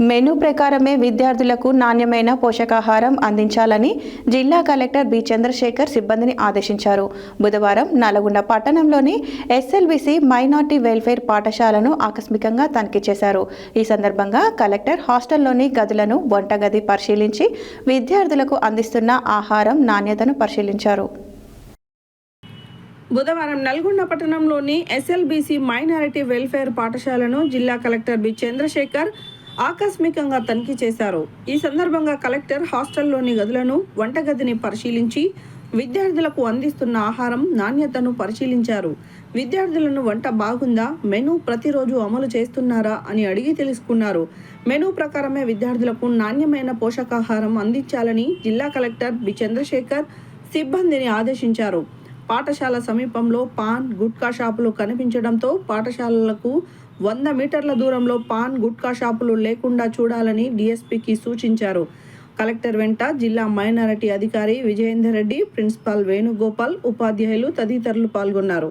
Menu ప్రకారమే విద్యార్థులకు నాణ్యమైన పోషకాహారం అందించాలని జిల్లా కలెక్టర్ బి చంద్రశేఖర్ సిబ్బందిని ఆదేశించారు. బుధవారం నల్గొండ పట్టణంలోని ఎస్ఎల్బిసి మైనార్టీ వెల్ఫేర్ పాఠశాలను ఆకస్మికంగా తనిఖీ చేశారు. ఈ సందర్భంగా కలెక్టర్ హాస్టల్లోని గదులను, వంటగది పరిశీలించి విద్యార్థులకు అందిస్తున్న ఆహారం నాణ్యతను పరిశీలించారు. బుధవారం నల్గొండ పట్టణంలోని ఎస్ఎల్బిసి మైనారిటీ వెల్ఫేర్ పాఠశాలను జిల్లా కలెక్టర్ బి చంద్రశేఖర్ ఆకస్మికంగా తనిఖీ చేశారు. ఈ సందర్భంగా కలెక్టర్ హాస్టల్లోని గదులను, వంటగదిని పరిశీలించి విద్యార్థులకు అందిస్తున్న ఆహారం నాణ్యతను పరిశీలించారు. విద్యార్థులను వంట బాగుందా, మెనూ ప్రతిరోజు అమలు చేస్తున్నారా అని అడిగి తెలుసుకున్నారు. మెనూ ప్రకారమే విద్యార్థులకు నాణ్యమైన పోషకాహారం అందించాలని జిల్లా కలెక్టర్ బి చంద్రశేఖర్ సిబ్బందిని ఆదేశించారు. పాఠశాల సమీపంలో పాన్, గుట్కా షాపులు కనిపించడంతో పాఠశాలలకు 100 మీటర్ల దూరంలో పాన్, గుట్కా షాపులు లేకుండా చూడాలని డీఎస్పీకి సూచించారు. కలెక్టర్ వెంట జిల్లా మైనారిటీ అధికారి విజయేందర్ రెడ్డి, ప్రిన్సిపాల్ వేణుగోపాల్, ఉపాధ్యాయులు తదితరులు పాల్గొన్నారు.